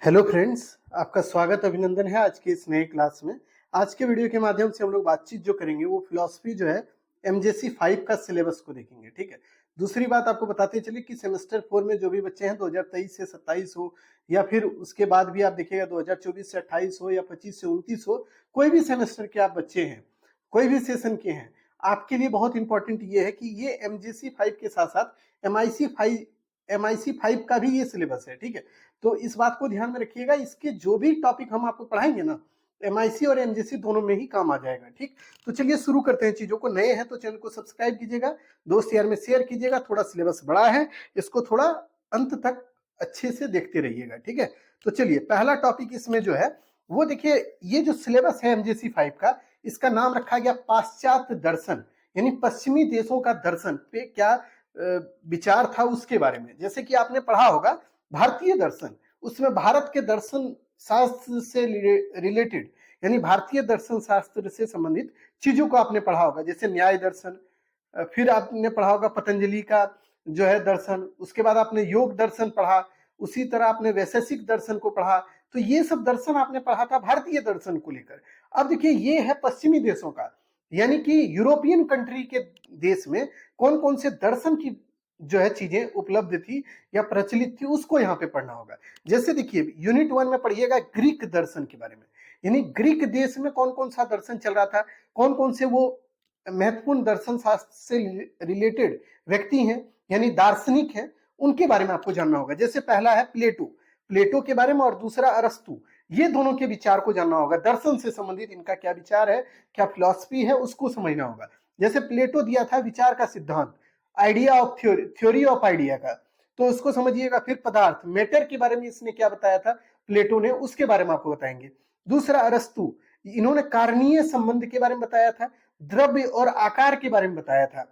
Hello friends, आपका स्वागत अभिनंदन है आज के इस नए क्लास में। आज के वीडियो के माध्यम से हम लोग बातचीत जो करेंगे वो फिलॉसफी जो है एमजेसी 5 का सिलेबस को देखेंगे। ठीक है। दूसरी बात आपको बताते चलिए कि सेमेस्टर 4 में जो भी बच्चे हैं 2023 से 27 हो या फिर उसके बाद भी आप देखिएगा 2024 से 28 हो या 25 से 29 हो, कोई भी सेमेस्टर के आप बच्चे हैं, कोई भी सेशन के हैं, आपके लिए बहुत इंपॉर्टेंट ये है कि ये एमजेसी 5 के साथ साथ MIC 5 का भी ये सिलेबस है। ठीक है। तो इस बात को ध्यान में रखिएगा, इसके जो भी टॉपिक हम आपको पढ़ाएंगे ना, MIC और MGC दोनों में ही काम आ जाएगा। ठीक। तो चलिए शुरू करते हैं चीजों को। नए हैं तो चैनल को सब्सक्राइब कीजिएगा, दोस्त यार में शेयर कीजिएगा। थोड़ा सिलेबस बड़ा है, इसको थोड़ा अंत तक अच्छे से देखते रहिएगा। ठीक है। तो चलिए पहला टॉपिक इसमें जो है वो देखिए, ये जो सिलेबस है MGC 5 का, इसका नाम रखा गया पाश्चात्य दर्शन, यानी पश्चिमी देशों का दर्शन पे क्या विचार था उसके बारे में। जैसे कि आपने पढ़ा होगा भारतीय दर्शन, उसमें भारत के दर्शन शास्त्र से रिलेटेड, यानी भारतीय दर्शन शास्त्र से संबंधित चीजों को आपने पढ़ा होगा, जैसे न्याय दर्शन, फिर आपने पढ़ा होगा पतंजलि का जो है दर्शन, उसके बाद आपने योग दर्शन पढ़ा, उसी तरह आपने वैशेषिक दर्शन को पढ़ा। तो ये सब दर्शन आपने पढ़ा था भारतीय दर्शन को लेकर। अब देखिए ये है पश्चिमी देशों का, यानी कि यूरोपियन कंट्री के देश में कौन कौन से दर्शन की जो है चीजें उपलब्ध थी या प्रचलित थी, उसको यहाँ पे पढ़ना होगा। जैसे देखिए यूनिट 1 में पढ़िएगा ग्रीक दर्शन के बारे में, यानी ग्रीक देश में कौन कौन सा दर्शन चल रहा था, कौन कौन से वो महत्वपूर्ण दर्शन शास्त्र से रिलेटेड व्यक्ति हैं, यानी दार्शनिक हैं, उनके बारे में आपको जानना होगा। जैसे पहला है प्लेटो, प्लेटो के बारे में, और दूसरा अरस्तु, ये दोनों के विचार को जानना होगा। दर्शन से संबंधित इनका क्या विचार है, क्या फिलॉसफी है, उसको समझना होगा। जैसे प्लेटो दिया था विचार का सिद्धांत, idea of theory of idea का, तो उसको समझिएगा। फिर पदार्थ, मैटर के बारे में इसने क्या बताया था प्लेटो ने, उसके बारे में आपको बताएंगे। दूसरा अरस्तु, इन्होंने कारणीय संबंध के बारे में बताया था, द्रव्य और आकार के बारे में बताया था।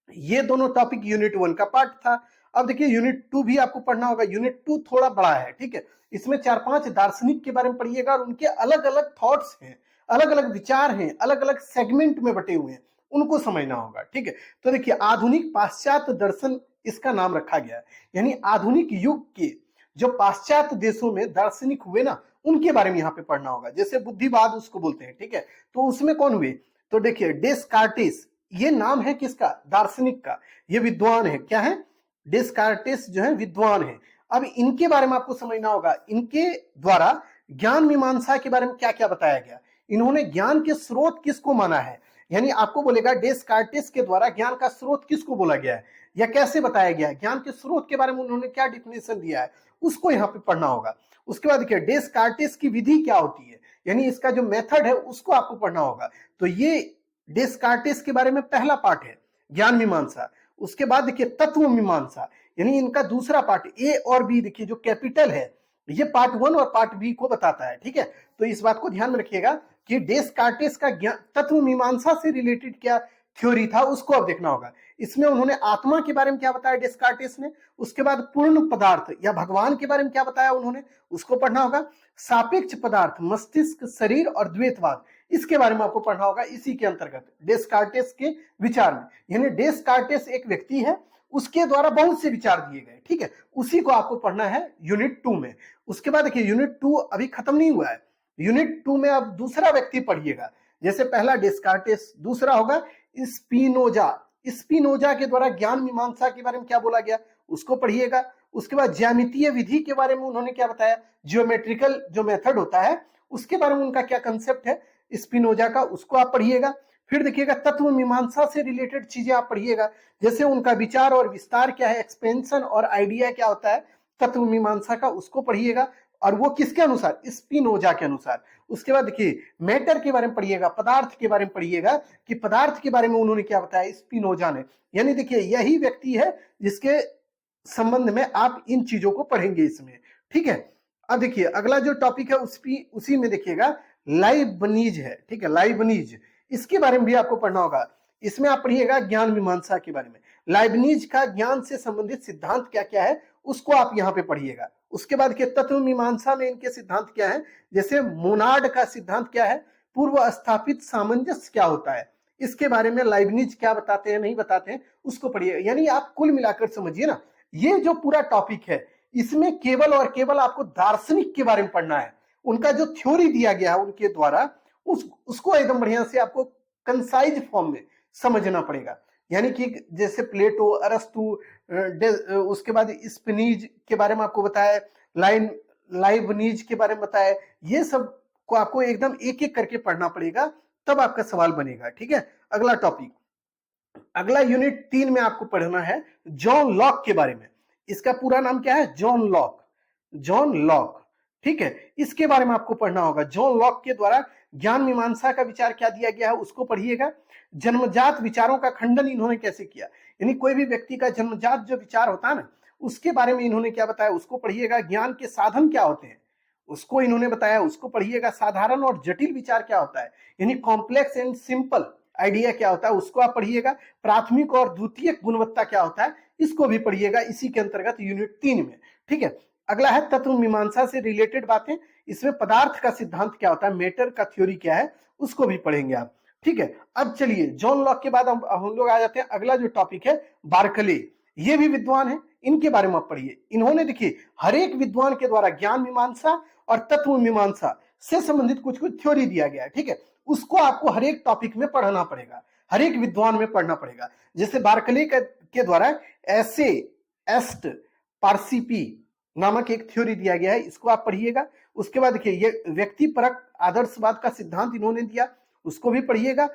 ये दोनों टॉपिक यूनिट 1 का पार्ट था। अब देखिए यूनिट 2 भी आपको पढ़ना होगा। यूनिट 2 थोड़ा बड़ा है। ठीक है। इसमें 4-5 दार्शनिक के बारे में पढ़िएगा और उनके अलग अलग थॉट्स हैं, अलग अलग विचार हैं, अलग अलग सेगमेंट में बटे हुए हैं, उनको समझना होगा। ठीक है। तो देखिए आधुनिक पाश्चात्य दर्शन इसका नाम रखा गया है, यानी आधुनिक युग के जो पाश्चात्य देशों में दार्शनिक हुए ना, उनके बारे में यहाँ पे पढ़ना होगा। जैसे बुद्धिवाद उसको बोलते हैं। ठीक है। तो उसमें कौन हुए, तो देखिए डेस्कार्टेस, ये नाम है किसका, दार्शनिक का, ये विद्वान है। क्या है, डेस्कार्टेस जो है विद्वान है। अब इनके बारे में आपको समझना होगा, इनके द्वारा ज्ञान मीमांसा के बारे में क्या क्या बताया गया, इन्होंने ज्ञान के स्रोत किसको माना है, यानी आपको बोलेगा डेस्कार्टेस के द्वारा ज्ञान का स्रोत किसको बोला गया है या कैसे बताया गया है, ज्ञान के स्रोत के बारे में उन्होंने क्या डिफिनेशन दिया है, उसको यहाँ पे पढ़ना होगा। उसके बाद देखिए डेस्कार्टेस की विधि क्या होती है, यानी इसका जो मेथड है उसको आपको पढ़ना होगा। तो ये डेस्कार्टेस के बारे में पहला पार्ट है, ज्ञान मीमांसा। उसके बाद देखिए तत्व मीमांसा, यानी इनका दूसरा पार्ट ए और बी, देखिए जो कैपिटल है, ये पार्ट 1 और पार्ट बी को बताता है। ठीक है। तो इस बात को ध्यान में रखिएगा कि डेस्कार्टेस का ज्ञान तत्व मीमांसा से रिलेटेड क्या थ्योरी था, उसको अब देखना होगा। इसमें उन्होंने आत्मा के बारे में क्या बताया डेस्कार्टेस ने, उसके बाद पूर्ण पदार्थ या भगवान के बारे में क्या बताया उन्होंने, उसको पढ़ना होगा। सापेक्ष पदार्थ, मस्तिष्क, शरीर और द्वैतवाद, इसके बारे में आपको पढ़ना होगा इसी के अंतर्गत डेस्कार्टेस के विचार में। यानी डेस्कार्टेस एक व्यक्ति है, उसके द्वारा बहुत से विचार दिए गए। ठीक है। उसी को आपको पढ़ना है यूनिट 2 में। उसके बाद देखिए यूनिट 2 अभी खत्म नहीं हुआ है, यूनिट 2 में अब दूसरा व्यक्ति पढ़िएगा। जैसे पहला डेस्कार्टेस, दूसरा होगा स्पिनोजा, स्पिनोजा के द्वारा ज्ञान मीमांसा के बारे में क्या बोला गया, उसको पढ़िएगा। उसके बाद ज्यामितीय विधि के बारे में उन्होंने क्या बताया, जियोमेट्रिकल जो मेथड होता है उसके बारे में उनका क्या कंसेप्ट है स्पिनोजा का, उसको आप पढ़िएगा। फिर देखिएगा तत्व मीमांसा से रिलेटेड चीजें आप पढ़िएगा, जैसे उनका विचार और विस्तार क्या है, एक्सपेंशन और आइडिया क्या होता है तत्व मीमांसा का, उसको पढ़िएगा। और वो किसके अनुसार, स्पिनोजा के अनुसार। उसके बाद देखिए मैटर के बारे में पढ़िएगा, पदार्थ के बारे में पढ़िएगा कि पदार्थ के बारे में उन्होंने क्या बताया स्पिनोजा ने। यानी देखिए यही व्यक्ति है जिसके संबंध में आप इन चीजों को पढ़ेंगे इसमें। ठीक है। अब देखिए अगला जो टॉपिक है उसी में देखिएगा लाइबनिज है। ठीक है, लाइबनिज, इसके बारे में भी आपको पढ़ना होगा। इसमें आप पढ़िएगा ज्ञान मीमांसा के बारे में, लाइबनिज का ज्ञान से संबंधित सिद्धांत क्या क्या है उसको आप यहाँ पे पढ़िएगा। उसके बाद के तत्व मीमांसा में इनके सिद्धांत क्या है, जैसे मोनाड का सिद्धांत क्या है, पूर्व स्थापित सामंजस्य क्या होता है, इसके बारे में लाइबनिज क्या बताते हैं नहीं बताते हैं उसको पढ़िए। यानी आप कुल मिलाकर समझिए ना, ये जो पूरा टॉपिक है इसमें केवल और केवल आपको दार्शनिक के बारे में पढ़ना है, उनका जो थ्योरी दिया गया है उनके द्वारा उसको एकदम बढ़िया से आपको कंसाइज फॉर्म में समझना पड़ेगा। यानी कि जैसे प्लेटो, अरस्तु, उसके बाद स्पिनीज के बारे में आपको बताया, लाइबनीज के बारे में बताया, ये सब को आपको एकदम एक एक करके पढ़ना पड़ेगा, तब आपका सवाल बनेगा। ठीक है, अगला टॉपिक, अगला यूनिट 3 में आपको पढ़ना है जॉन लॉक के बारे में। इसका पूरा नाम क्या है? John Locke, John Locke. ठीक है, इसके बारे में आपको पढ़ना होगा। जॉन लॉक के द्वारा ज्ञान मीमांसा का विचार क्या दिया गया है उसको पढ़िएगा। जन्मजात विचारों का खंडन इन्होंने कैसे किया, यानी कोई भी व्यक्ति का जन्मजात जो विचार होता है ना, उसके बारे में इन्होंने क्या बताया उसको पढ़िएगा। ज्ञान के साधन क्या होते हैं उसको इन्होंने बताया, उसको पढ़िएगा। साधारण और जटिल विचार क्या होता है, यानी कॉम्प्लेक्स एंड सिंपल आइडिया क्या होता है उसको आप पढ़िएगा। प्राथमिक और द्वितीयक गुणवत्ता क्या होता है इसको भी पढ़िएगा, इसी के अंतर्गत यूनिट 3 में। ठीक है, अगला है तत्व मीमांसा से रिलेटेड बातें। इसमें पदार्थ का सिद्धांत क्या होता है, मैटर का थ्योरी क्या है उसको भी पढ़ेंगे आप। ठीक है, अब चलिए जॉन लॉक के बाद हम लोग आ जाते हैं अगला जो टॉपिक है बार्कले। ये भी विद्वान है, इनके बारे में आप पढ़िए। इन्होंने देखिए हर एक विद्वान के द्वारा ज्ञान मीमांसा और तत्व मीमांसा से संबंधित कुछ कुछ थ्योरी दिया गया है। ठीक है, उसको आपको हर एक टॉपिक में पढ़ना पड़ेगा, हर एक विद्वान में पढ़ना पड़ेगा। जैसे बार्कले के द्वारा एसे एस्ट पार्सिपी नामक एक थ्योरी दिया गया है, इसको आप पढ़िएगा। उसके बाद देखिए ये व्यक्ति परक आदर्शवाद का सिद्धांत इन्होंने दिया, उसको भी पढ़िएगा।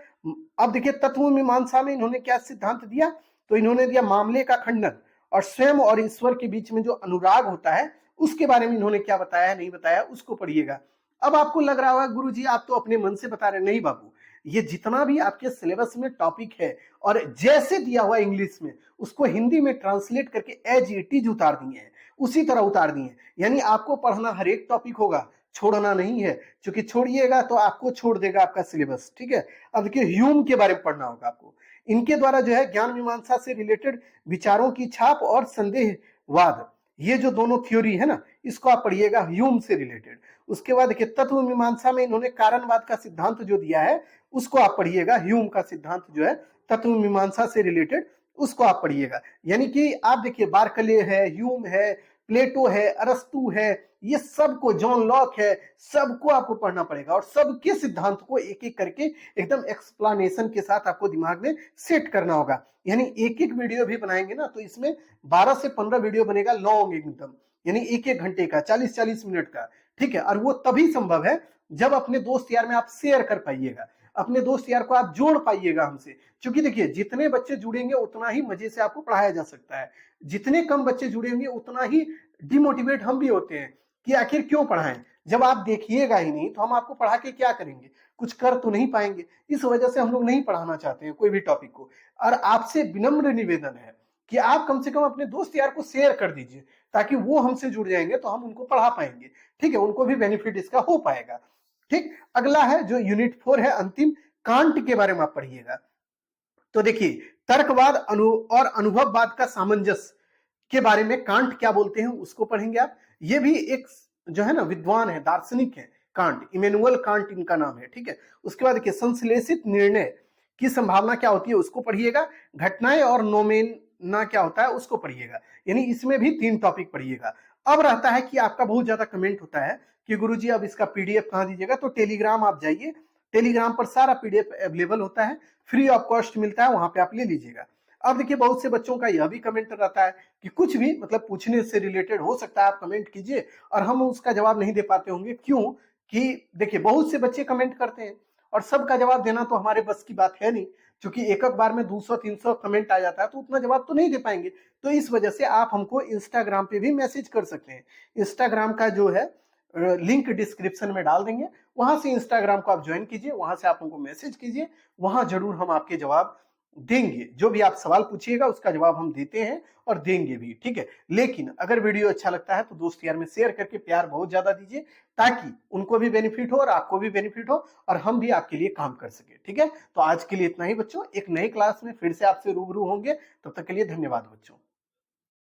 अब देखिए तत्व मीमांसा में इन्होंने क्या सिद्धांत दिया, तो इन्होंने दिया मामले का खंडन और स्वयं और ईश्वर के बीच में जो अनुराग होता है उसके बारे में इन्होंने क्या बताया नहीं बताया उसको पढ़िएगा। अब आपको लग रहा होगा गुरुजी आप तो अपने मन से बता रहे, नहीं बाबू, ये जितना भी आपके सिलेबस में टॉपिक है और जैसे दिया हुआ इंग्लिश में उसको हिंदी में ट्रांसलेट करके एज इट इज उतार दिए हैं, उसी तरह उतार दिए हैं। यानी आपको पढ़ना हर एक टॉपिक होगा, छोड़ना नहीं है, क्योंकि छोड़िएगा तो आपको छोड़ देगा आपका सिलेबस। ठीक है, अब देखिए ह्यूम के बारे में पढ़ना होगा आपको। इनके द्वारा जो है ज्ञान मीमांसा से रिलेटेड विचारों की छाप और संदेहवाद, ये जो दोनों थ्योरी है ना, इसको आप पढ़िएगा ह्यूम से रिलेटेड। उसके बाद देखिए तत्व मीमांसा में इन्होंने कारणवाद का सिद्धांत जो दिया है उसको आप पढ़िएगा। ह्यूम का सिद्धांत जो है तत्व मीमांसा से रिलेटेड उसको आप पढ़िएगा। यानी कि आप देखिए बार्कले है, ह्यूम है, प्लेटो है, अरस्तु है, ये सबको, जॉन लॉक है, सबको आपको पढ़ना पड़ेगा और सबके सिद्धांत को एक एक करके एकदम एक्सप्लेनेशन के साथ आपको दिमाग में सेट करना होगा। यानी एक एक वीडियो भी बनाएंगे ना तो इसमें 12 से 15 वीडियो बनेगा लॉन्ग एकदम, यानी एक एक घंटे का, 40-40 मिनट का। ठीक है, और वो तभी संभव है जब अपने दोस्त यार में आप शेयर कर पाइएगा, अपने दोस्त यार को आप जोड़ पाइएगा हमसे। क्योंकि देखिए जितने बच्चे जुड़ेंगे उतना ही मजे से आपको पढ़ाया जा सकता है, जितने कम बच्चे जुड़ेंगे उतना ही डिमोटिवेट हम भी होते हैं कि आखिर क्यों पढ़ाएं, जब आप देखिएगा ही नहीं तो हम आपको पढ़ा के क्या करेंगे, कुछ कर तो नहीं पाएंगे। इस वजह से हम लोग नहीं पढ़ाना चाहते हैं कोई भी टॉपिक को। और आपसे विनम्र निवेदन है कि आप कम से कम अपने दोस्त यार को शेयर कर दीजिए, ताकि वो हमसे जुड़ जाएंगे तो हम उनको पढ़ा पाएंगे। ठीक है, उनको भी बेनिफिट इसका हो पाएगा। ठीक, अगला है जो यूनिट 4 है अंतिम, कांट के बारे में आप पढ़िएगा। तो देखिए तर्कवाद और अनुभववाद का सामंजस्य के बारे में कांट क्या बोलते हैं उसको पढ़ेंगे आप। ये भी एक जो है ना विद्वान है, दार्शनिक है कांट, इमेनुअल कांट इनका नाम है। ठीक है, उसके बाद देखिए संश्लेषित निर्णय की संभावना क्या होती है उसको पढ़िएगा। घटनाएं और नोमेना क्या होता है उसको पढ़िएगा। यानी इसमें भी 3 टॉपिक पढ़िएगा। अब रहता है कि आपका बहुत ज्यादा कमेंट होता है कि गुरुजी अब इसका पीडीएफ कहाँ दीजिएगा, तो टेलीग्राम आप जाइए, टेलीग्राम पर सारा पीडीएफ अवेलेबल होता है, फ्री ऑफ कॉस्ट मिलता है, वहां पे आप ले लीजिएगा। अब देखिए बहुत से बच्चों का यह भी कमेंट रहता है कि कुछ भी मतलब पूछने से रिलेटेड हो सकता है, आप कमेंट कीजिए और हम उसका जवाब नहीं दे पाते होंगे। क्यों कि देखिए बहुत से बच्चे कमेंट करते हैं और सबका जवाब देना तो हमारे बस की बात है नहीं, क्योंकि एक बार में 200-300 कमेंट आ जाता है तो उतना जवाब तो नहीं दे पाएंगे। तो इस वजह से आप हमको इंस्टाग्राम पे भी मैसेज कर सकते हैं। इंस्टाग्राम का जो है लिंक डिस्क्रिप्शन में डाल देंगे, वहां से इंस्टाग्राम को आप ज्वाइन कीजिए, वहां से आप हमको मैसेज कीजिए, वहां जरूर हम आपके जवाब देंगे। जो भी आप सवाल पूछिएगा उसका जवाब हम देते हैं और देंगे भी। ठीक है, लेकिन अगर वीडियो अच्छा लगता है तो दोस्त यार में शेयर करके प्यार बहुत ज्यादा दीजिए, ताकि उनको भी बेनिफिट हो और आपको भी बेनिफिट हो और हम भी आपके लिए काम कर सके। ठीक है, तो आज के लिए इतना ही बच्चों, एक नई क्लास में फिर से आपसे रूबरू होंगे, तब तक के लिए धन्यवाद बच्चों।